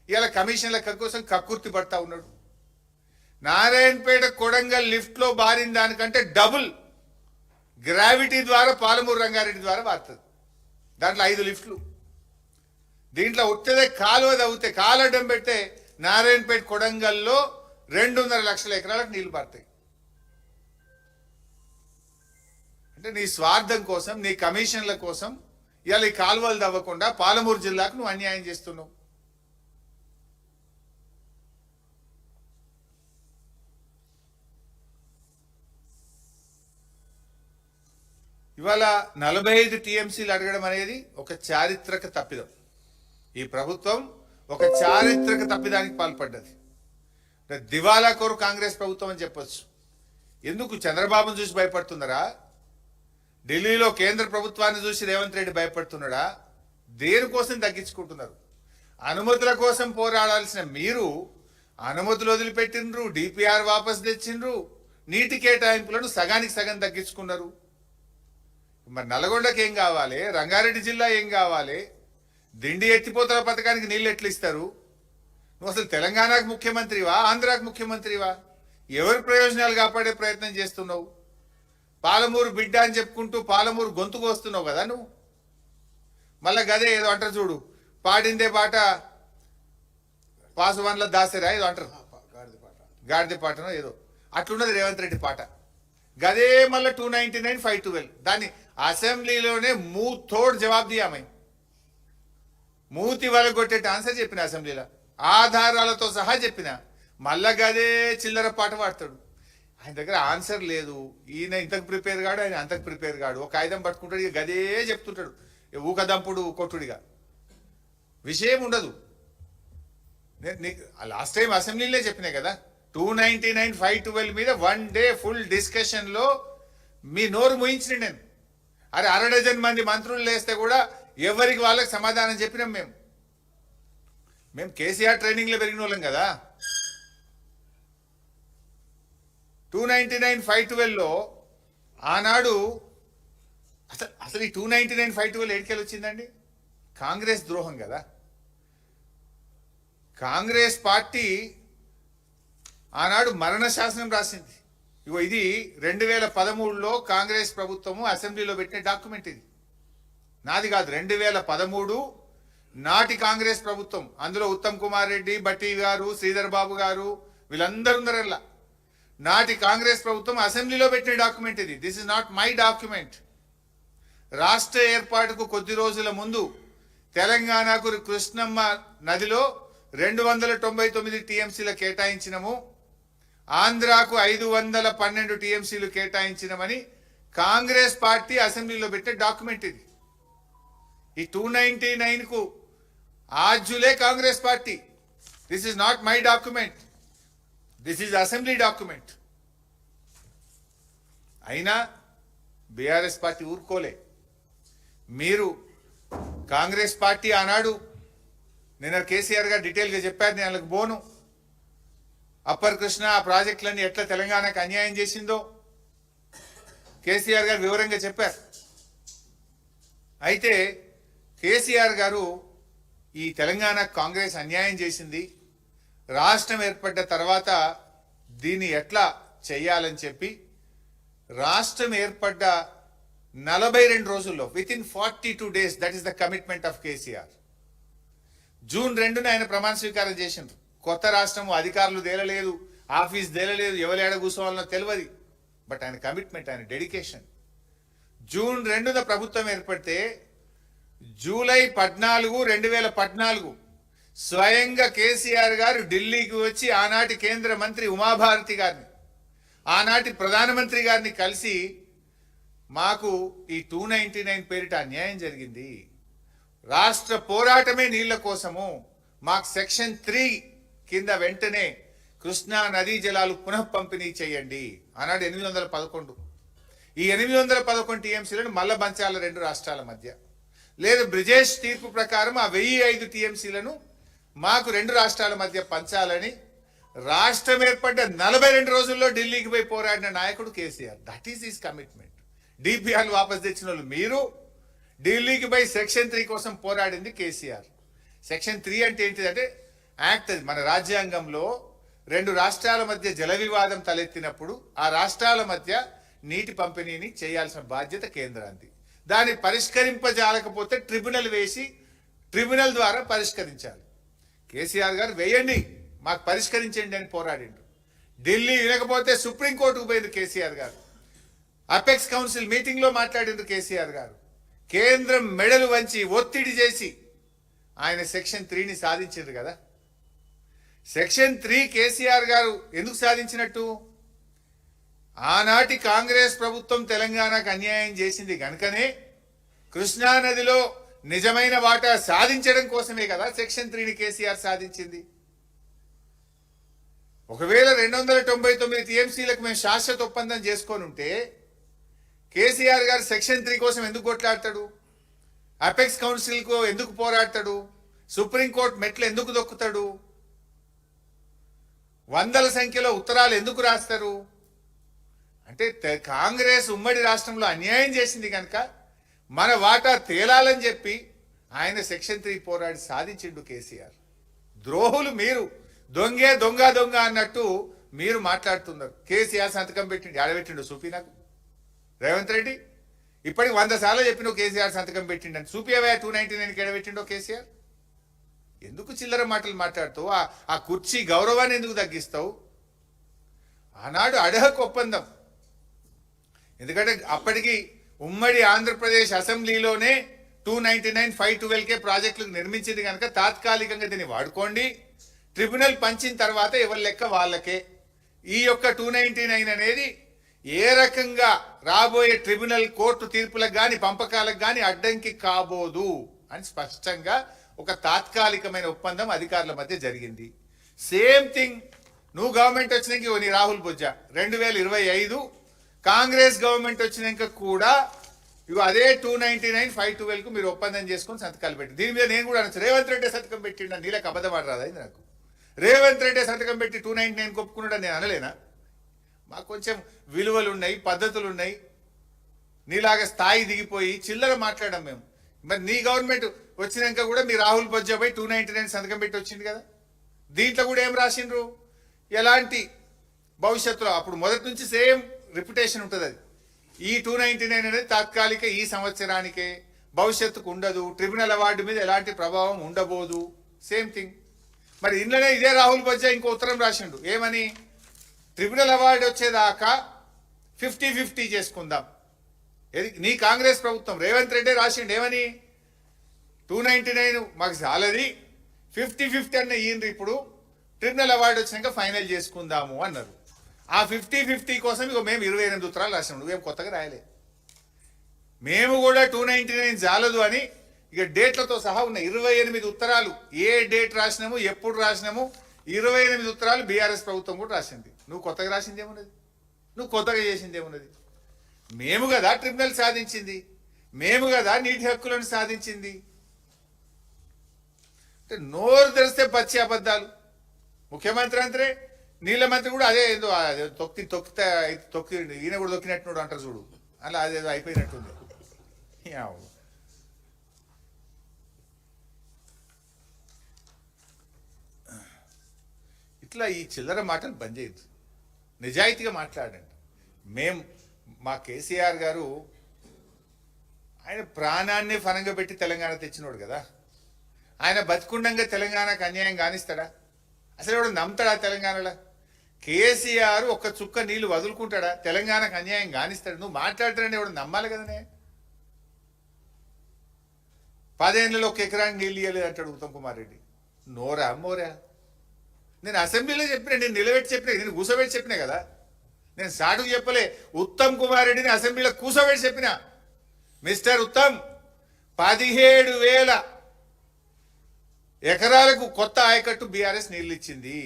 ఇలా కమిషన్ల కోసం కక్కుర్తి పడతా ఉన్నాడు. నారాయణపేట కొడంగల్ లిఫ్ట్ లో బారిన దానికంటే డబుల్ గ్రావిటీ ద్వారా పాలమూరు రంగారెడ్డి ద్వారా వారుతుంది. దాంట్లో 5 లిఫ్ట్లు. దీంట్లో ఉత్తదే కాలువ తవ్వుతే కాలడ్డం పెడితే నారాయణపేట కొడంగల్లో 2.5 లక్షల ఎకరాలకు నీళ్లు పారుతాయి. అంటే నీ స్వార్థం కోసం, నీ కమిషన్ల కోసం ఇవాళ ఈ కాలువలు తవ్వకుండా పాలమూరు జిల్లాకు నువ్వు అన్యాయం చేస్తున్నావు. ఇవాళ 45 టీఎంసీలు అడగడం అనేది ఒక చారిత్రక తప్పిదం. ఈ ప్రభుత్వం ఒక చారిత్రక తప్పిదానికి పాల్పడ్డది. దివాలా కోరు కాంగ్రెస్ ప్రభుత్వం అని చెప్పొచ్చు. ఎందుకు చంద్రబాబును చూసి భయపడుతున్నారా? ఢిల్లీలో కేంద్ర ప్రభుత్వాన్ని చూసి రేవంత్ రెడ్డి భయపడుతున్నాడా? దేనికోసం తగ్గించుకుంటున్నారు? అనుమతుల కోసం పోరాడాల్సిన మీరు అనుమతులు వదిలిపెట్టిండ్రు, డిపిఆర్ వాపస్ తెచ్చిండ్రు, నీటి కేటాయింపులను సగానికి సగం తగ్గించుకున్నారు. మరి నల్గొండకి ఏం కావాలి? రంగారెడ్డి జిల్లా ఏం కావాలి? దిండి ఎత్తిపోతల పథకానికి నీళ్ళు ఎట్లు ఇస్తారు? నువ్వు అసలు తెలంగాణకు ముఖ్యమంత్రివా, ఆంధ్రాకు ముఖ్యమంత్రివా? ఎవరి ప్రయోజనాలు కాపాడే ప్రయత్నం చేస్తున్నావు? పాలమూరు బిడ్డ అని చెప్పుకుంటూ పాలమూరు గొంతుకు వస్తున్నావు కదా నువ్వు. మళ్ళా గదే ఏదో అంటారు చూడు, పాడిందే పాట పాసువన్ల దాసరా ఏదో అంటారు, గాడిద పాటనో ఏదో అట్లున్నది రేవంత్ రెడ్డి పాట. గదే మళ్ళీ 299 512 దాన్ని అసెంబ్లీలోనే మూతోడు జవాబు దియామై మూతి వలగొట్టేట ఆన్సర్ చెప్పిన అసెంబ్లీలో ఆధారాలతో సహా చెప్పిన. మళ్ళా గదే చిల్లర పాట పాడతాడు. ఆయన దగ్గర ఆన్సర్ లేదు. ఈయన ఇంతకు ప్రిపేర్ కాడు, ఆయన అంతకు ప్రిపేర్ కాడు. ఒక ఆయుధం పట్టుకుంటాడు, ఇక గదే చెప్తుంటాడు, ఊకదంపుడు కొట్టుడిగా. విషయం ఉండదు. లాస్ట్ టైం అసెంబ్లీలో చెప్పినా కదా, 299 512 మీద 1 డే ఫుల్ డిస్కషన్ లో మీ నోరు ముయించిన నేను. అరే 1/2 డజన్ మంది మంత్రులు లేస్తే కూడా ఎవరికి వాళ్ళకి సమాధానం చెప్పినాం. మేము కేసీఆర్ ట్రైనింగ్ లో పెరిగిన వాళ్ళం కదా. 299 512 లో ఆనాడు అసలు ఈ 299 512 ఏడికెళ్ళి వచ్చిందండి? కాంగ్రెస్ ద్రోహం కదా. కాంగ్రెస్ పార్టీ ఆనాడు మరణ శాసనం రాసింది. ఇగో ఇది 2013లో కాంగ్రెస్ ప్రభుత్వము అసెంబ్లీలో పెట్టిన డాక్యుమెంట్. ఇది నాది కాదు, 2013 నాటి కాంగ్రెస్ ప్రభుత్వం. అందులో ఉత్తమ్ కుమార్ రెడ్డి, బట్టి గారు, శ్రీధర్ బాబు గారు వీళ్ళందరూ ఉన్నారల్లా. నాటి కాంగ్రెస్ ప్రభుత్వం అసెంబ్లీలో పెట్టిన డాక్యుమెంట్ ఇది. This is not my document. రాష్ట్ర ఏర్పాటుకు కొద్ది రోజుల ముందు తెలంగాణకు కృష్ణమ్మ నదిలో 299 టీఎంసీలు కేటాయించినము, ఆంధ్రాకు 512 టీఎంసీలు కేటాయించినమని కాంగ్రెస్ పార్టీ అసెంబ్లీలో పెట్టే డాక్యుమెంట్ ఇది. ఈ 299 కు ఆజ్యులే Congress party. This is not my document, this is assembly document. అయినా బీఆర్ఎస్ పార్టీ ఊరుకోలే. మీరు కాంగ్రెస్ పార్టీ ఆనాడు, నేను కేసీఆర్ గారు డీటెయిల్గా చెప్పారు, నేను వాళ్ళకి బోను. అప్పర్ కృష్ణ ఆ ప్రాజెక్టులన్నీ ఎట్లా తెలంగాణకు అన్యాయం చేసిందో కేసీఆర్ గారు వివరంగా చెప్పారు. అయితే కేసీఆర్ గారు ఈ తెలంగాణ కాంగ్రెస్ అన్యాయం చేసింది, రాష్ట్రం ఏర్పడ్డ తర్వాత దీన్ని ఎట్లా చెయ్యాలని చెప్పి రాష్ట్రం ఏర్పడ్డ 42 రోజుల్లో within 42 days, that is the commitment of KCR. June 2న ఆయన ప్రమాణ స్వీకారం చేసిండ్రు. కొత్త రాష్ట్రం అధికారులు తేలలేదు, ఆఫీస్ తేలలేదు, ఎవరేడ కూర్చోవాలనో తెలియదు. బట్ ఆయన కమిట్మెంట్, ఆయన డెడికేషన్. జూన్ 2న ప్రభుత్వం ఏర్పడితే జూలై 14 2014 స్వయంగా కేసీఆర్ గారు ఢిల్లీకి వచ్చి ఆనాటి కేంద్ర మంత్రి ఉమాభారతి గారిని, ఆనాటి ప్రధానమంత్రి గారిని కలిసి మాకు ఈ 299 పేరిట అన్యాయం జరిగింది, రాష్ట్ర పోరాటమే నీళ్ల కోసము, మాకు సెక్షన్ 3 కింద వెంటనే కృష్ణా నదీ జలాలు పునః పంపిణీ చేయండి. ఆనాడు 811. ఈ 811 టీఎంసీలను మళ్ళా పంచాల 2 రాష్ట్రాల మధ్య. లేదు బ్రిజేష్ తీర్పు ప్రకారం ఆ 1005 టీఎంసీలను మాకు 2 రాష్ట్రాల మధ్య పంచాలని రాష్ట్రం ఏర్పడ్డ 42 రోజుల్లో ఢిల్లీకి పోయి పోరాడిన నాయకుడు KCR. That is his commitment. DPR వాపస్ తెచ్చిన వాళ్ళు మీరు, ఢిల్లీకి పోయి సెక్షన్ 3 కోసం పోరాడింది కేసీఆర్. సెక్షన్ 3 అంటే ఏంటిదంటే యాక్ట్, అది మన రాజ్యాంగంలో రెండు రాష్ట్రాల మధ్య జల వివాదం తలెత్తినప్పుడు ఆ రాష్ట్రాల మధ్య నీటి పంపిణీని చేయాల్సిన బాధ్యత కేంద్రానికి. దాన్ని పరిష్కరింపజాలకపోతే ట్రిబ్యునల్ వేసి ట్రిబ్యునల్ ద్వారా పరిష్కరించాలి. కేసీఆర్ గారు వేయండి, మాకు పరిష్కరించండి అని పోరాడిండు. ఢిల్లీ వినకపోతే సుప్రీంకోర్టుకు పోయింది కేసీఆర్ గారు. అపెక్స్ కౌన్సిల్ మీటింగ్ లో మాట్లాడిండ్రు కేసీఆర్ గారు. కేంద్రం మెడలు వంచి ఒత్తిడి చేసి ఆయన సెక్షన్ 3ని సాధించారు కదా. సెక్షన్ 3 కేసీఆర్ గారు ఎందుకు సాధించినట్టు? ఆనాటి కాంగ్రెస్ ప్రభుత్వం తెలంగాణకు అన్యాయం చేసింది గనుకనే కృష్ణా నదిలో నిజమైన వాటా సాధించడం కోసమే కదా సెక్షన్ 3ని కేసీఆర్ సాధించింది. ఒకవేళ 299 టీఎంసీలకు మేము శాశ్వత ఒప్పందం చేసుకొని ఉంటే కేసీఆర్ గారు సెక్షన్ 3 కోసం ఎందుకు కొట్లాడతాడు? అపెక్స్ కౌన్సిల్కు ఎందుకు పోరాడతాడు? సుప్రీంకోర్టు మెట్లు ఎందుకు దొక్కుతాడు? వందల సంఖ్యలో ఉత్తరాలు ఎందుకు రాస్తారు? అంటే కాంగ్రెస్ ఉమ్మడి రాష్ట్రంలో అన్యాయం చేసింది కనుక మన వాటా తేలాలని చెప్పి ఆయన సెక్షన్ 3 పోరాడి సాధించిండు కేసీఆర్. ద్రోహులు మీరు, దొంగే దొంగ దొంగ అన్నట్టు మీరు మాట్లాడుతున్నారు. కేసీఆర్ సంతకం పెట్టిండు, ఆడబెట్టిండు చూపి నాకు. రేవంత్ రెడ్డి ఇప్పటికి 100 సార్లు చెప్పిన కేసీఆర్ సంతకం పెట్టిండని. చూపియవా 299కి ఎడబెట్టిండో కేసీఆర్? ఎందుకు చిల్లర మాటలు మాట్లాడుతావు? ఆ కుర్చీ గౌరవాన్ని ఎందుకు తగ్గిస్తావు? ఆనాడు అడహక్ ఒప్పందం, ఎందుకంటే అప్పటికి ఉమ్మడి ఆంధ్రప్రదేశ్ అసెంబ్లీలోనే 299, 512K ప్రాజెక్టులు నిర్మించింది కనుక తాత్కాలికంగా దీన్ని వాడుకోండి, ట్రిబ్యునల్ పంచిన తర్వాత ఎవరి లెక్క వాళ్ళకే. ఈ యొక్క 299 అనేది ఏ రకంగా రాబోయే ట్రిబ్యునల్ కోర్టు తీర్పులకు గాని పంపకాలకు గాని అడ్డంకి కాబోదు అని స్పష్టంగా ఒక తాత్కాలికమైన ఒప్పందం అధికారుల మధ్య జరిగింది. సేమ్ థింగ్ నువ్వు గవర్నమెంట్ వచ్చినాక నీ రాహుల్ బొజ్జా 2025 కాంగ్రెస్ గవర్నమెంట్ వచ్చినాక కూడా ఇవి అదే 299, 512కు మీరు ఒప్పందం చేసుకుని సంతకాలు పెట్టి. దీని మీద నేను కూడా అనొచ్చు, రేవంత్ రెడ్డి సంతకం పెట్టిండ నీళ్ళకి అబద్ధం ఆడరాదా నాకు? రేవంత్ రెడ్డి సంతకం పెట్టి 299 ఒప్పుకున్నాడు నేను అనలేనా? మాకు కొంచెం విలువలు ఉన్నాయి, పద్ధతులు ఉన్నాయి. నీలాగా స్థాయి దిగిపోయి చిల్లర మాట్లాడడం మేము. మరి నీ గవర్నమెంట్ వచ్చినాక కూడా మీ రాహుల్ బొజ్జాపై 299 సంతకం పెట్టి వచ్చింది కదా. దీంట్లో కూడా ఏం రాసిండ్రు? ఎలాంటి భవిష్యత్తులో అప్పుడు మొదటి నుంచి సేమ్ రిప్యుటేషన్ ఉంటుంది. అది ఈ 299 అనేది తాత్కాలిక, ఈ సంవత్సరానికే, భవిష్యత్తుకు ఉండదు, ట్రిబ్యునల్ అవార్డు మీద ఎలాంటి ప్రభావం ఉండబోదు. Same thing. మరి ఇంట్లోనే ఇదే రాహుల్ బొజ్జా ఇంకో ఉత్తరం రాసిండు, ఏమని? ట్రిబ్యునల్ అవార్డు వచ్చేదాకా 50-50 చేసుకుందాం. నీ కాంగ్రెస్ ప్రభుత్వం రేవంత్ రెడ్డి రాసిండు ఏమని? 299 మాకు చాలది, 50-50 అన్న ఈయన ఇప్పుడు ట్రిబ్యునల్ అవార్డు వచ్చినాక ఫైనల్ చేసుకుందాము అన్నారు. ఆ 50-50 కోసం ఇక మేము 28 ఉత్తరాలు రాసినాం. నువ్వేం కొత్తగా రాయలే. మేము కూడా 299 చాలదు అని ఇక డేట్లతో సహా ఉన్న 28 ఉత్తరాలు, ఏ డేట్ రాసినాము, ఎప్పుడు రాసినాము, 28 ఉత్తరాలు బీఆర్ఎస్ ప్రభుత్వం కూడా రాసింది. నువ్వు కొత్తగా రాసింది ఏమున్నది? నువ్వు కొత్తగా చేసింది ఏమున్నది? మేము కదా ట్రిబ్యునల్ సాధించింది, మేము కదా నీటి హక్కులను సాధించింది. అంటే నోరు తెరిస్తే పచ్చి అబద్ధాలు. ముఖ్యమంత్రి అంతే, నీళ్ళ మంత్రి కూడా అదే ఏదో తొక్కి ఈయన కూడా తొక్కినట్టున్నాడు అంటారు చూడు, అలా అదేదో అయిపోయినట్టుంది. ఇట్లా ఈ చిల్లర మాటలు బంద్ చేయొద్దు, నిజాయితీగా మాట్లాడండి. మా కేసీఆర్ గారు ఆయన ప్రాణాన్ని ఫనంగా పెట్టి తెలంగాణ తెచ్చినోడు కదా. ఆయన బతికుండంగా తెలంగాణకు అన్యాయం కానిస్తాడా? అసలు ఎవడు నమ్ముతాడా తెలంగాణలో? కేసీఆర్ ఒక్క చుక్క నీళ్లు వదులుకుంటాడా? తెలంగాణకు అన్యాయం కానిస్తాడు? నువ్వు మాట్లాడుతాడని ఎవడు నమ్మాలి కదనే. 10 ఏళ్ళలో 1 ఎకరానికి నీళ్ళు ఇవ్వలేదు అంటాడు ఉత్తమ్ కుమార్ రెడ్డి. నోరా మోరా? నేను అసెంబ్లీలో చెప్పినా, నేను నిలబెట్టి చెప్పినా, నేను కూసబెట్టి చెప్పినా కదా. నేను సాటుకు చెప్పలే. ఉత్తమ్ కుమార్ రెడ్డిని అసెంబ్లీలో కూసబెట్టి చెప్పినా, మిస్టర్ ఉత్తమ్ 17,000 ఎకరాలకు కొత్త ఆయకట్టు బీఆర్ఎస్ నీళ్లు ఇచ్చింది.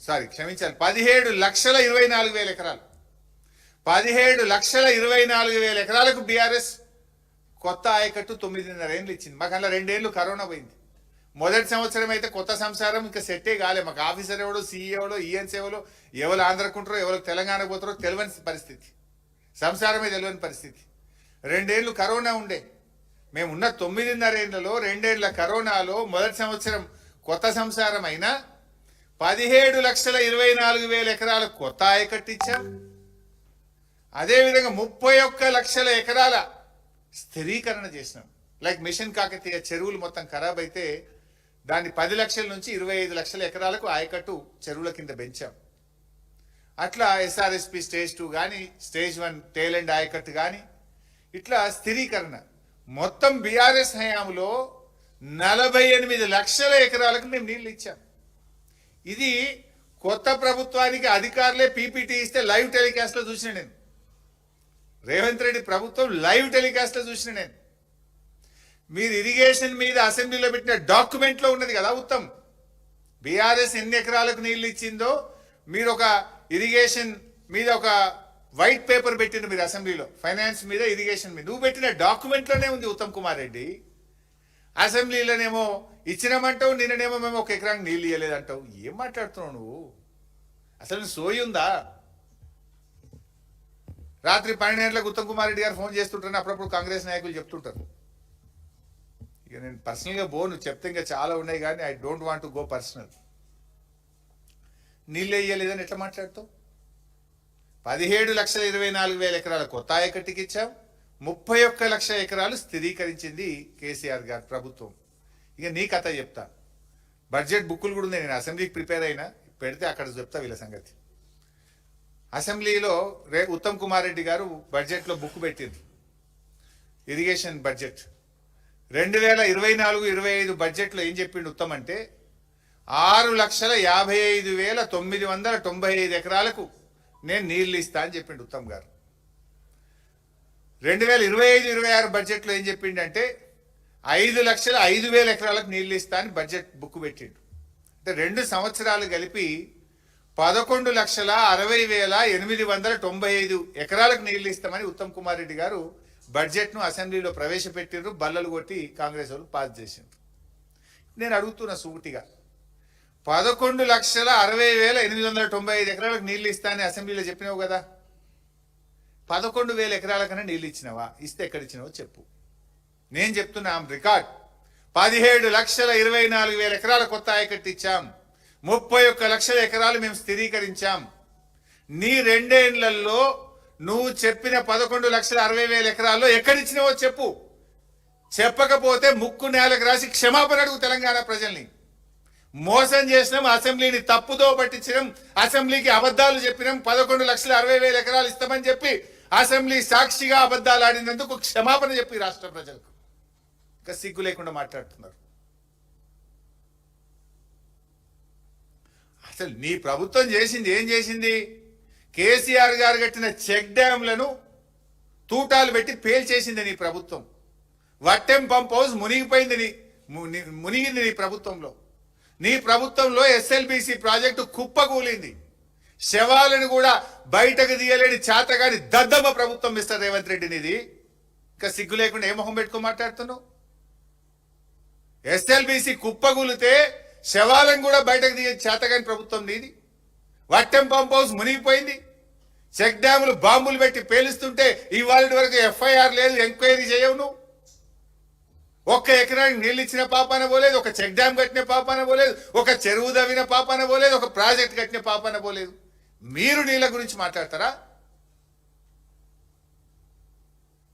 సారీ క్షమించాలి, 17,24,000 ఎకరాలు. 17,24,000 ఎకరాలకు బీఆర్ఎస్ కొత్త ఆయకట్టు 9.5 ఏళ్ళు ఇచ్చింది. మాకు అలా 2 ఏళ్ళు కరోనా పోయింది. మొదటి సంవత్సరం అయితే కొత్త సంసారం ఇంకా సెట్టే కాలే. మాకు ఆఫీసర్ ఎవడో, సీఈఓలో, ఈఎన్స్ ఎవరు ఆంధ్రకుంటారో, ఎవరు తెలంగాణకు పోతారో తెలియని పరిస్థితి, సంసారమే తెలియని పరిస్థితి. 2 ఏళ్ళు కరోనా ఉండే. మేమున్న 9.5 ఏళ్లలో 2 ఏళ్ల కరోనాలో మొదటి సంవత్సరం కొత్త సంసారం అయినా 17,24,000 ఎకరాల కొత్త ఆయకట్టు ఇచ్చాం. అదేవిధంగా 31 లక్షల ఎకరాల స్థిరీకరణ చేసినాం. లైక్ మిషన్ కాకతీయ చెరువులు మొత్తం ఖరాబ్ అయితే దాన్ని 10 లక్షల నుంచి 25 లక్షల ఎకరాలకు ఆయకట్టు చెరువుల కింద పెంచాం. అట్లా ఎస్ఆర్ఎస్పి స్టేజ్ 2 కానీ స్టేజ్ 1 టేల్ అండ్ ఆయకట్టు కానీ ఇట్లా స్థిరీకరణ మొత్తం బీఆర్ఎస్ హయాంలో 48 లక్షల ఎకరాలకు మేము నీళ్లు ఇచ్చాం. ఇది కొత్త ప్రభుత్వానికి అధికారులే పీపీటీ ఇస్తే లైవ్ టెలికాస్ట్ లో చూసిన నేను. రేవంత్ రెడ్డి ప్రభుత్వం లైవ్ టెలికాస్ట్ లో చూసిన నేను. మీరు ఇరిగేషన్ మీద అసెంబ్లీలో పెట్టిన డాక్యుమెంట్ లో ఉన్నది కదా ఉత్తమ్. బీఆర్ఎస్ ఎన్ని ఎకరాలకు నీళ్లు ఇచ్చిందో మీరు ఒక ఇరిగేషన్ మీద ఒక వైట్ పేపర్ పెట్టిండు మీరు అసెంబ్లీలో, ఫైనాన్స్ మీద ఇరిగేషన్ మీద. నువ్వు పెట్టిన డాక్యుమెంట్ లోనే ఉంది ఉత్తమ్ కుమార్ రెడ్డి. అసెంబ్లీలోనేమో ఇచ్చినామంటావు, నిన్ననేమో మేము 1 ఎకరానికి నీళ్ళు ఇవ్వలేదంటావు. ఏం మాట్లాడుతున్నావు నువ్వు? అసలు సోయి ఉందా? రాత్రి 12 గంటలకు ఉత్తమ్ కుమార్ రెడ్డి గారు ఫోన్ చేస్తుంటారని అప్పుడప్పుడు కాంగ్రెస్ నాయకులు చెప్తుంటారు. ఇక నేను పర్సనల్గా పోను, చెప్తే ఇంకా చాలా ఉన్నాయి కానీ I don't want to go personal. నీళ్ళు వేయలేదని ఎట్లా మాట్లాడుతావు? 17,24,000 ఎకరాల కొత్త ఆయకట్టుకి ఇచ్చాం. 31 లక్షల ఎకరాలు స్థిరీకరించింది కేసీఆర్ గారి ప్రభుత్వం. ఇక నీ కథ చెప్తా. బడ్జెట్ బుక్కులు కూడా ఉంది, నేను అసెంబ్లీకి ప్రిపేర్ అయినా, పెడితే అక్కడ చెప్తా వీళ్ళ సంగతి. అసెంబ్లీలో ఉత్తమ్ కుమార్ రెడ్డి గారు బడ్జెట్లో బుక్ పెట్టింది, ఇరిగేషన్ బడ్జెట్. 2024-25 బడ్జెట్లో ఏం చెప్పిండు ఉత్తమ్ అంటే 6,55,995 ఎకరాలకు నేను నీళ్లు ఇస్తా అని చెప్పిండు ఉత్తమ్ గారు. 2025-26 బడ్జెట్లో ఏం చెప్పిండంటే 5,05,000 ఎకరాలకు నీళ్లు ఇస్తా అని బడ్జెట్ బుక్ పెట్టిండు. అంటే 2 సంవత్సరాలు కలిపి 11,60,895 ఎకరాలకు నీళ్లు ఇస్తామని ఉత్తమ్ కుమార్ రెడ్డి గారు బడ్జెట్ ను అసెంబ్లీలో ప్రవేశపెట్టిండ్రు. బల్లలు కొట్టి కాంగ్రెస్ వాళ్ళు పాస్ చేసిండ్రు. నేను అడుగుతున్నా సూటిగా, 11,60,895 ఎకరాలకు నీళ్లు ఇస్తా అని అసెంబ్లీలో చెప్పినావు కదా, 11,000 ఎకరాల కన్నా నీళ్ళు ఇచ్చినావా? ఇస్తే ఎక్కడ ఇచ్చినావో చెప్పు. నేను చెప్తున్నా రికార్డ్. 17,24,000 ఎకరాల కొత్త ఆయకట్టు ఇచ్చాం. 31 లక్షల ఎకరాలు మేము స్థిరీకరించాం. నీ 2 ఏళ్లలో నువ్వు చెప్పిన 11,60,000 ఎకరాల్లో ఎక్కడిచ్చినావో చెప్పు. చెప్పకపోతే ముక్కు నేలకు రాసి క్షమాపణ అడుగు తెలంగాణ ప్రజల్ని. మోసం చేసినాం, అసెంబ్లీని తప్పుదో పట్టించడం, అసెంబ్లీకి అబద్ధాలు చెప్పినాం, 11,60,000 ఎకరాలు ఇస్తామని చెప్పి అసెంబ్లీ సాక్షిగా అబద్ధాలు ఆడినందుకు క్షమాపణ చెప్పి రాష్ట్ర ప్రజలకు. ఇంకా సిగ్గు లేకుండా మాట్లాడుతున్నారు. అసలు నీ ప్రభుత్వం చేసింది ఏం చేసింది? కేసీఆర్ గారు కట్టిన చెక్ డ్యాంలను తూటాలు పెట్టి పేల్చేసింది నీ ప్రభుత్వం. వట్టెం పంప్ హౌస్ మునిగిపోయింది, మునిగింది నీ ప్రభుత్వంలో. నీ ప్రభుత్వంలో ఎస్ఎల్బిసి ప్రాజెక్టు కుప్పకూలింది. శవాలను కూడా బయటకు తీయలేని చేతగాని దద్దమ్మ ప్రభుత్వం మిస్టర్ రేవంత్ రెడ్డి నీది. ఇంకా సిగ్గు లేకుండా ఏ మొహం పెట్టుకో మాట్లాడుతున్నావు? ఎస్ఎల్బిసి కుప్పకూలితే శవాలను కూడా బయటకు తీయ చేతగాని ప్రభుత్వం నీది. వట్టెం పంప్ హౌస్ మునిగిపోయింది. చెక్ డ్యాములు బాంబులు పెట్టి పేలుస్తుంటే ఇవాళ వరకు ఎఫ్ఐఆర్ లేదు, ఎంక్వైరీ చేయవు నువ్వు. 1 ఎకరానికి నీళ్ళు ఇచ్చిన పాపాన పోలేదు, ఒక చెక్ డ్యామ్ కట్టిన పాపాన పోలేదు, ఒక చెరువు దవ్విన పాపాన పోలేదు, ఒక ప్రాజెక్ట్ కట్టిన పాపాన పోలేదు. మీరు నీళ్ళ గురించి మాట్లాడతారా?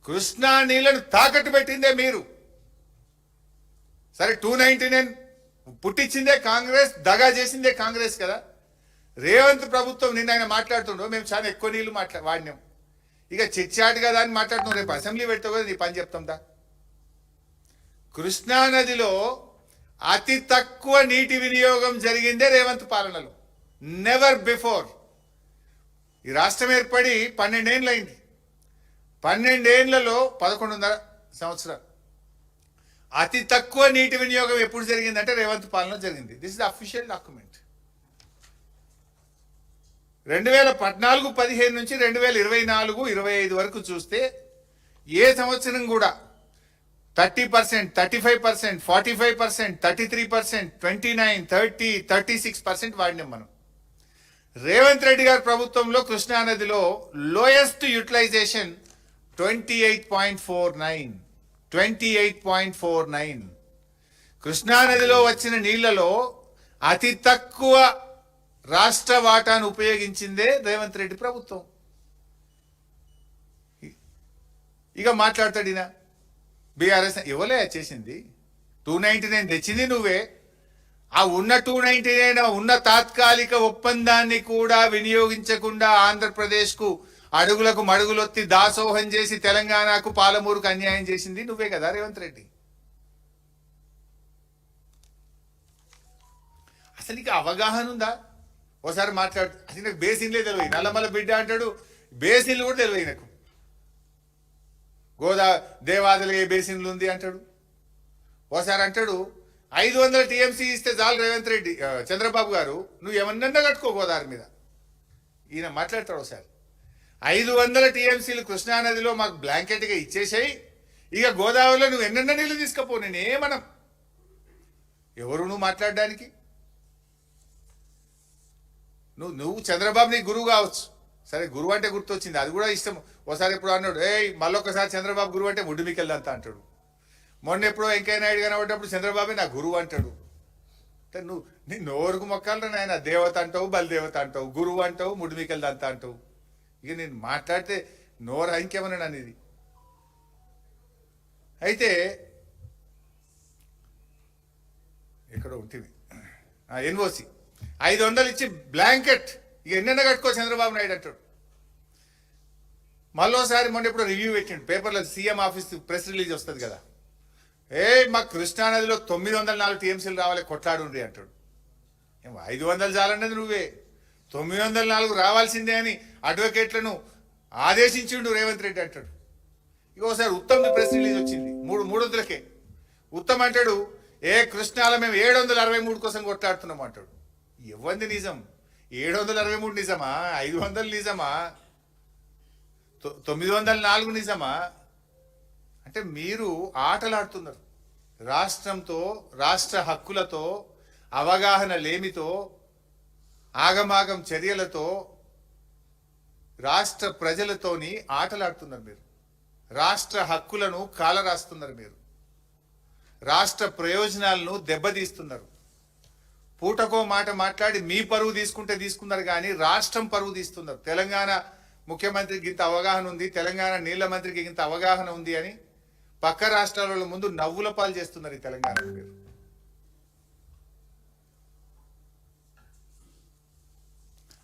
కృష్ణా నీళ్లను తాకట్టు పెట్టిందే మీరు. సరే 299 పుట్టించిందే కాంగ్రెస్, దగా చేసిందే కాంగ్రెస్ కదా. రేవంత్ ప్రభుత్వం నిన్న ఆయన మాట్లాడుతుండో మేము చాలా ఎక్కువ నీళ్లు వాడినాం. ఇక చిచ్చాటు కదా అని మాట్లాడుతున్నాం. రేపు అసెంబ్లీ పెడతావు కదా, నీ పని చెప్తాందా? కృష్ణా నదిలో అతి తక్కువ నీటి వినియోగం జరిగిందే రేవంత్ పాలనలో. Never before. ఈ రాష్ట్రం ఏర్పడి 12 ఏళ్ళు అయింది. 12 ఏళ్లలో 11.5 సంవత్సరాలు అతి తక్కువ నీటి వినియోగం ఎప్పుడు జరిగిందంటే రేవంత్ పాలన జరిగింది. This is official document. 2014-15 నుంచి 2024-25 వరకు చూస్తే ఏ సంవత్సరం కూడా 30%, 35%, 45%, 33%, 29%, 30%, 36% వాడినాం మనం. రేవంత్ రెడ్డి గారి ప్రభుత్వంలో కృష్ణా నదిలో లోయెస్ట్ యూటిలైజేషన్ 28.49. 28.49. కృష్ణానదిలో వచ్చిన నీళ్లలో అతి తక్కువ రాష్ట్ర వాటాను ఉపయోగించిందే రేవంత్ రెడ్డి ప్రభుత్వం. ఇక మాట్లాడతాడు ఈయన బీఆర్ఎస్ ఇవ్వలే చేసింది 299 తెచ్చింది నువ్వే. ఆ ఉన్న 299 ఉన్న తాత్కాలిక ఒప్పందాన్ని కూడా వినియోగించకుండా ఆంధ్రప్రదేశ్కు అడుగులకు మడుగులొత్తి దాసోహం చేసి తెలంగాణకు పాలమూరుకు అన్యాయం చేసింది నువ్వే కదా రేవంత్ రెడ్డి. అసలు నీకు అవగాహన ఉందా? ఓసారి మాట్లాడు. అసలు నాకు బేసిన్లే తెలియదు. నల్లమల్ల బిడ్డ అంటాడు, బేసిన్లు కూడా తెలియదు నాకు. దేవాదులు ఏ బేసిన్లు ఉంది అంటాడు. ఓసారి అంటాడు 500 టీఎంసీ ఇస్తే చాలు రేవంత్ రెడ్డి చంద్రబాబు గారు నువ్వు ఏమన్నా కట్టుకో గోదావరి మీద. ఈయన మాట్లాడతాడు ఒకసారి 500 టీఎంసీలు కృష్ణానదిలో మాకు బ్లాంకెట్గా ఇచ్చేసాయి, ఇక గోదావరిలో నువ్వు ఎన్నెన్న నీళ్ళు తీసుకపో, నేనేమనం. ఎవరు నువ్వు మాట్లాడడానికి? నువ్వు చంద్రబాబు నీ గురువు కావచ్చు. సరే గురువు అంటే గుర్తొచ్చింది, అది కూడా ఇష్టం. ఒకసారి ఎప్పుడు అన్నాడు మళ్ళొకసారి చంద్రబాబు గురువు అంటే ముడ్డుమికెళ్ళంతా అంటాడు. మొన్న ఎప్పుడో వెంకయ్య నాయుడు కనబడ్డప్పుడు చంద్రబాబే నా గురువు అంటాడు. అంటే నువ్వు నీ నోరుకు మొక్కాలరా నాయన. దేవత అంటావు, బలిదేవత అంటావు, గురువు అంటావు, ముడ్డుమికెళ్ళంతా అంటావు. ఇక నేను మాట్లాడితే నోరు ఇంకేమన్నా అనేది. అయితే ఎక్కడ ఉంటుంది ఎన్ఓసి 500 ఇచ్చి బ్లాంకెట్ ఇక ఎన్నెన్న కట్టుకో చంద్రబాబు నాయుడు అంటాడు. మళ్ళోసారి మొన్న ఎప్పుడు రివ్యూ పెట్టిండు పేపర్లో, సీఎం ఆఫీస్ ప్రెస్ రిలీజ్ వస్తుంది కదా, మా కృష్ణానదిలో 904 టీఎంసీలు రావాలి కొట్లాడుండ్రి అంటాడు. 500 చాలన్నది నువ్వే, 904 రావాల్సిందే అని అడ్వకేట్లను ఆదేశించిండు రేవంత్ రెడ్డి అంటాడు. ఇక ఒకసారి ఉత్తమ్ ప్రెస్ రిలీజ్ వచ్చింది 300లకే. ఉత్తమ్ అంటాడు కృష్ణాలో మేము 763 కోసం కొట్లాడుతున్నాం అంటాడు. ఇవ్వంది నిజం? 763 నిజమా? 500 నిజమా? 904 నిజమా? అంటే మీరు ఆటలాడుతున్నారు రాష్ట్రంతో, రాష్ట్ర హక్కులతో, అవగాహన లేమితో, ఆగమాగం చర్యలతో, రాష్ట్ర ప్రజలతోని ఆటలాడుతున్నారు మీరు. రాష్ట్ర హక్కులను కాలరాస్తున్నారు మీరు. రాష్ట్ర ప్రయోజనాలను దెబ్బతీస్తున్నారు. పూటకో మాట మాట్లాడి మీ పరువు తీసుకుంటే తీసుకున్నారు కానీ రాష్ట్రం పరువు తీస్తున్నారు. తెలంగాణ ముఖ్యమంత్రికి ఇంత అవగాహన ఉంది, తెలంగాణ నీళ్ల మంత్రికి ఇంత అవగాహన ఉంది అని పక్క రాష్ట్రాల ముందు నవ్వుల పాలు చేస్తున్నారు ఈ తెలంగాణ మీరు.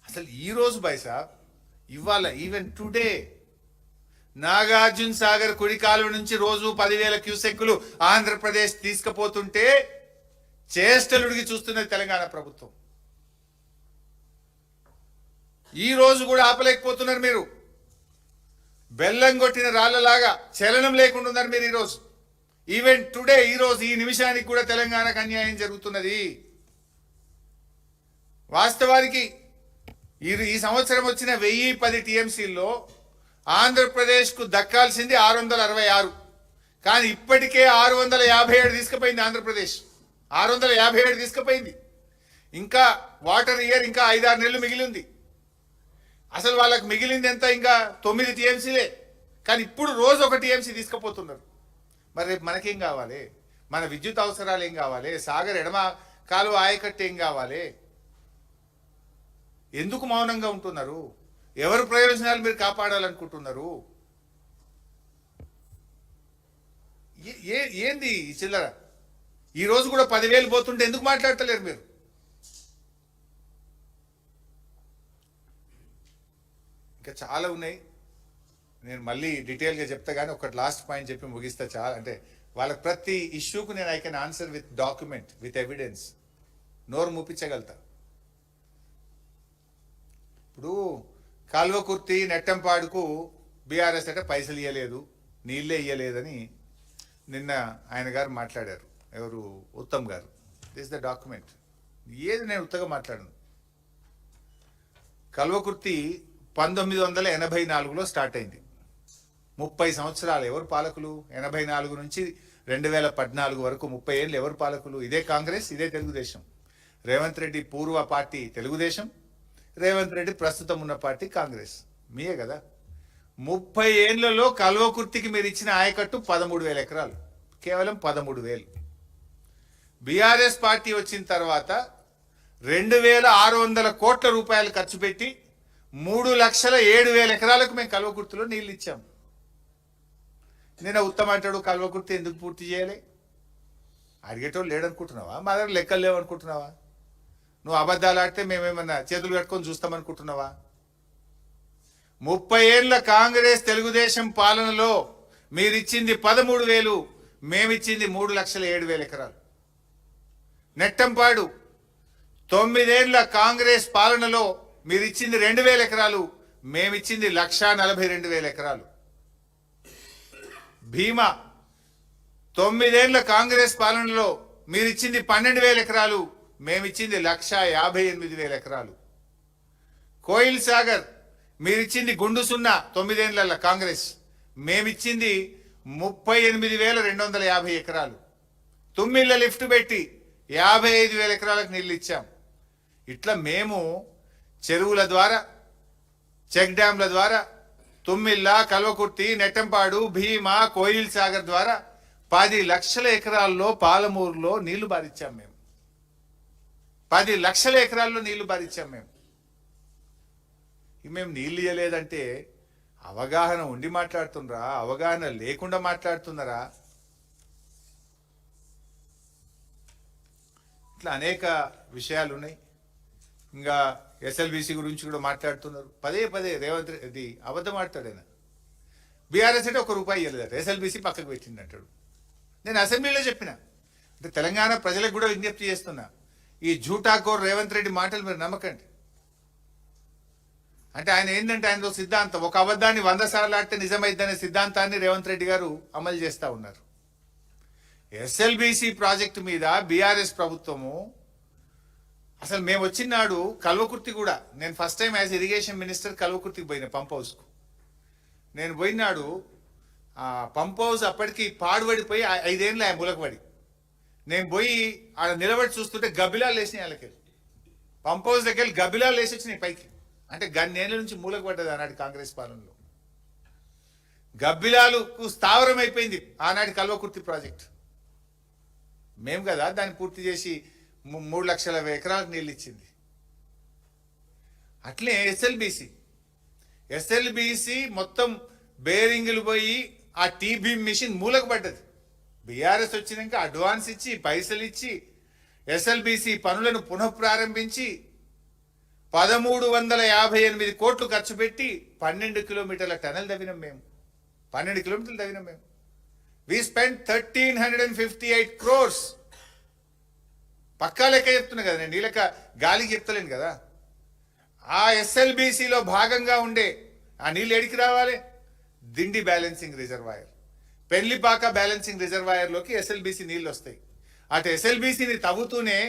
అసలు ఈ రోజు బైసాబ్ ఇవాళ ఈవెన్ టుడే నాగార్జున సాగర్ కుడి కాలువ నుంచి రోజు 10,000 క్యూసెక్కులు ఆంధ్రప్రదేశ్ తీసుకుపోతుంటే చేష్టలుడికి చూస్తున్నది తెలంగాణ ప్రభుత్వం. ఈ రోజు కూడా ఆపలేకపోతున్నారు మీరు. బెల్లం కొట్టిన రాళ్లలాగా చలనం లేకుండా ఉన్నారు మీరు ఈరోజు. ఈవెన్ టుడే ఈ రోజు ఈ నిమిషానికి కూడా తెలంగాణకు అన్యాయం జరుగుతున్నది. వాస్తవానికి ఈ సంవత్సరం వచ్చిన 1010 టీఎంసీల్లో ఆంధ్రప్రదేశ్కు దక్కాల్సింది 666, కానీ ఇప్పటికే 657 తీసుకుపోయింది ఆంధ్రప్రదేశ్. 657 తీసుకుపోయింది. ఇంకా వాటర్ ఇయర్ ఇంకా 5-6 నెలలు మిగిలి ఉంది. అసలు వాళ్ళకి మిగిలింది ఎంత? ఇంకా 9 టీఎంసీలే. కానీ ఇప్పుడు రోజు 1 టీఎంసీ తీసుకుపోతున్నారు. మరి రేపు మనకేం కావాలి? మన విద్యుత్ అవసరాలు ఏం కావాలి? సాగర్ ఎడమ కాలువ ఆయకట్టు ఏం కావాలి? ఎందుకు మౌనంగా ఉంటున్నారు? ఎవరి ప్రయోజనాలు మీరు కాపాడాలనుకుంటున్నారు? ఏంది ఈ చిల్లర? ఈ రోజు కూడా 10,000 పోతుంటే ఎందుకు మాట్లాడతలేరు మీరు? ఇంకా చాలా ఉన్నాయి, నేను మళ్ళీ డీటెయిల్గా చెప్తా. కానీ ఒకటి లాస్ట్ పాయింట్ చెప్పి ముగిస్తా. చాలా అంటే వాళ్ళకి ప్రతి ఇష్యూకు నేను I can answer with document, with evidence. నోరు మూపించగలుగుతా. ఇప్పుడు కాల్వకుర్తి నెట్టంపాడుకు బీఆర్ఎస్ అంటే పైసలు ఇవ్వలేదు, నీళ్ళే ఇవ్వలేదని నిన్న ఆయన గారు మాట్లాడారు. ఎవరు? ఉత్తమ్ గారు. This the document. ఏది నేను ఉత్తగా మాట్లాడను. కల్వకుర్తి 1984లో స్టార్ట్ అయింది. 30 సంవత్సరాలు ఎవరు పాలకులు? 84 నుంచి 2014 వరకు 30 ఏళ్ళు ఎవరు పాలకులు? ఇదే కాంగ్రెస్, ఇదే తెలుగుదేశం. రేవంత్ రెడ్డి పూర్వ పార్టీ తెలుగుదేశం, రేవంత్ రెడ్డి ప్రస్తుతం ఉన్న పార్టీ కాంగ్రెస్. మీయే కదా. 30 ఏళ్లలో కల్వకుర్తికి మీరు ఇచ్చిన ఆయకట్టు 13,000 ఎకరాలు. కేవలం 13,000. బీఆర్ఎస్ పార్టీ వచ్చిన తర్వాత 2,600 కోట్ల రూపాయలు ఖర్చు పెట్టి 3,07,000 ఎకరాలకు మేము కల్వకుర్తిలో నీళ్ళు ఇచ్చాం. నేను ఉత్తమంటాడు కల్వకుర్తి ఎందుకు పూర్తి చేయాలి? అడిగేటోళ్ళు లేడనుకుంటున్నావా? మా దగ్గర లెక్కలు లేవనుకుంటున్నావా? నువ్వు అబద్ధాలు ఆడితే మేమేమన్నా చేతులు కట్టుకొని చూస్తామనుకుంటున్నావా? 30 ఏళ్ల కాంగ్రెస్ తెలుగుదేశం పాలనలో మీరిచ్చింది 13,000, మేమిచ్చింది 3,07,000 ఎకరాలు. నెట్టంపాడు 9 ఏళ్ల కాంగ్రెస్ పాలనలో మీరిచ్చింది 2,000 ఎకరాలు, మేమిచ్చింది 1,42,000 ఎకరాలు. భీమా 9 ఏళ్ల కాంగ్రెస్ పాలనలో మీరిచ్చింది 12,000 ఎకరాలు, మేమిచ్చింది 1,58,000 ఎకరాలు. కోయిల్ సాగర్ మీరిచ్చింది గుండు సున్నా 9 ఏళ్ల కాంగ్రెస్, మేమిచ్చింది 38,250 ఎకరాలు. తుమ్మిళ్ళ లిఫ్ట్ పెట్టి 55,000 ఎకరాలకు నీళ్ళు ఇచ్చాం. ఇట్లా మేము చెరువుల ద్వారా, చెక్ డ్యాంల ద్వారా, తుమ్మిళ్ళ, కల్వకుర్తి, నెట్టంపాడు, భీమా, కోయిల్ సాగర్ ద్వారా 10 లక్షల ఎకరాల్లో పాలమూరులో నీళ్లు బారిచ్చాం మేము. 10 లక్షల ఎకరాల్లో నీళ్లు బారిచ్చాం మేము. మేము నీళ్ళు ఇవ్వలేదంటే అవగాహన ఉండి మాట్లాడుతున్నారా, అవగాహన లేకుండా మాట్లాడుతున్నారా? ఇట్లా అనేక విషయాలు ఉన్నాయి. ఇంకా ఎస్ఎల్బిసి గురించి కూడా మాట్లాడుతున్నారు. పదే పదే రేవంత్ రెడ్డి అబద్ధం ఆడతాడైనా. బీఆర్ఎస్ అంటే ₹1 ఇవ్వలేదట, ఎస్ఎల్బిసి పక్కకు పెట్టింది అంటాడు. నేను అసెంబ్లీలో చెప్పిన, అంటే తెలంగాణ ప్రజలకు కూడా విజ్ఞప్తి చేస్తున్నా, ఈ జూటాకోర్ రేవంత్ రెడ్డి మాటలు మీరు నమ్మకండి. అంటే ఆయన ఏంటంటే ఆయన సిద్ధాంతం, ఒక అబద్ధాన్ని 100 సార్లు ఆడితే నిజమైద్దనే సిద్ధాంతాన్ని రేవంత్ రెడ్డి గారు అమలు చేస్తూ ఉన్నారు. ఎస్ఎల్బిసి ప్రాజెక్టు మీద బీఆర్ఎస్ ప్రభుత్వము అసలు మేము వచ్చినాడు కల్వకుర్తి కూడా, నేను first time as irrigation minister కల్వకుర్తికి పోయిన పంప్ హౌస్కు. నేను పోయినాడు పంప్ హౌస్ అప్పటికి పాడుబడిపోయి 5 ఏళ్ళు ఆయన మూలకబడి. నేను పోయి ఆడ నిలబడి చూస్తుంటే గబ్బిలాలు లేచినాయి వాళ్ళకి. పంప్ హౌస్ దగ్గర గబ్బిలాలు లేచి వచ్చినాయి పైకి. అంటే గన్నేళ్ల నుంచి మూలకబడ్డది ఆనాటి కాంగ్రెస్ పాలనలో. గబ్బిలాలకు స్థావరం అయిపోయింది ఆనాటి కల్వకుర్తి ప్రాజెక్ట్. మేము కదా దాన్ని పూర్తి చేసి 3 లక్షల ఎకరాలకు నీళ్ళు ఇచ్చింది. అట్లే ఎస్ఎల్బిసి మొత్తం బేరింగులు పోయి ఆ టీబీ మిషన్ మూలకు పడ్డది. బీఆర్ఎస్ వచ్చినాక అడ్వాన్స్ ఇచ్చి పైసలు ఇచ్చి ఎస్ఎల్బిసి పనులను పునఃప్రారంభించి 1,358 కోట్లు ఖర్చు పెట్టి 12 కిలోమీటర్ల టనల్ తవ్వినాం మేము. 12 కిలోమీటర్లు తవ్వినాం మేము. We spend 1,358 crores. పక్కా లెక్క చెప్తున్నా కదా నేను, నీ లెక్క గాలికి చెప్తలేను కదా. ఆ ఎస్ఎల్బిసిలో భాగంగా ఉండే ఆ నీళ్ళు ఎడికి రావాలి? Dindi balancing reservoir, Pellipaka balancing రిజర్వాయర్లోకి ఎస్ఎల్బిసి నీళ్ళు వస్తాయి. అటు ఎస్ఎల్బిసిని తవ్వుతూనే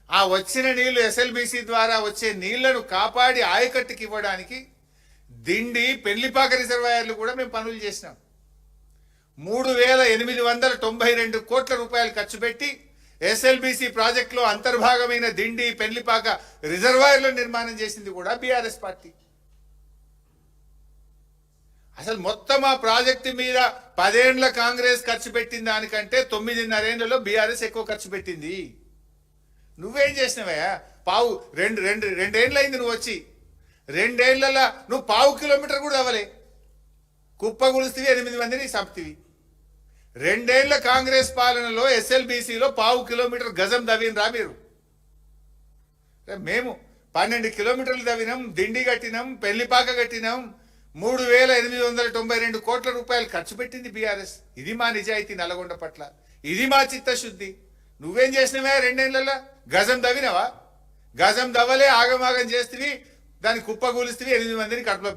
ఆ వచ్చిన నీళ్లు ఎస్ఎల్బిసి ద్వారా వచ్చే నీళ్లను కాపాడి ఆయకట్టుకి ఇవ్వడానికి దిండి, పెళ్లిపాక రిజర్వాయర్లు కూడా మేము పనులు చేసినాం. 3,892 కోట్ల రూపాయలు ఖర్చు పెట్టి ఎస్ఎల్బిసి ప్రాజెక్టులో అంతర్భాగమైన దిండి, పెళ్లిపాక రిజర్వాయర్ల నిర్మాణం చేసింది కూడా బీఆర్ఎస్ పార్టీ. అసలు మొత్తం ఆ ప్రాజెక్టు మీద 10 ఏళ్ల కాంగ్రెస్ ఖర్చు పెట్టిన దానికంటే 9.5 ఏళ్లలో బీఆర్ఎస్ ఎక్కువ ఖర్చు పెట్టింది. నువ్వేం చేసినవయ్యా? రెండేళ్ళు నువ్వు వచ్చి, 2 ఏళ్లలో నువ్వు 1/4 కిలోమీటర్ కూడా అవ్వలే. కుప్పగులుస్తీవి, 8 మందిని చంపుతీవి. 2 ఏళ్ల కాంగ్రెస్ పాలనలో ఎస్ఎల్బిసిలో 1/4 కిలోమీటర్ గజం తవ్వినరా మీరు? మేము 12 కిలోమీటర్లు తవ్వినాం, దిండి కట్టినాం, పెళ్లిపాక కట్టినాం. 3,892 కోట్ల రూపాయలు ఖర్చు పెట్టింది బీఆర్ఎస్. ఇది మా నిజాయితీ నల్గొండ పట్ల, ఇది మా చిత్తశుద్ధి. నువ్వేం చేసినవా 2 ఏళ్లలో? గజం తవ్వినవా? గజం తవ్వలే, ఆగమాగం చేస్తేవి, దాన్ని కుప్పగూలిస్తేవి, 8 మందిని కడుపులో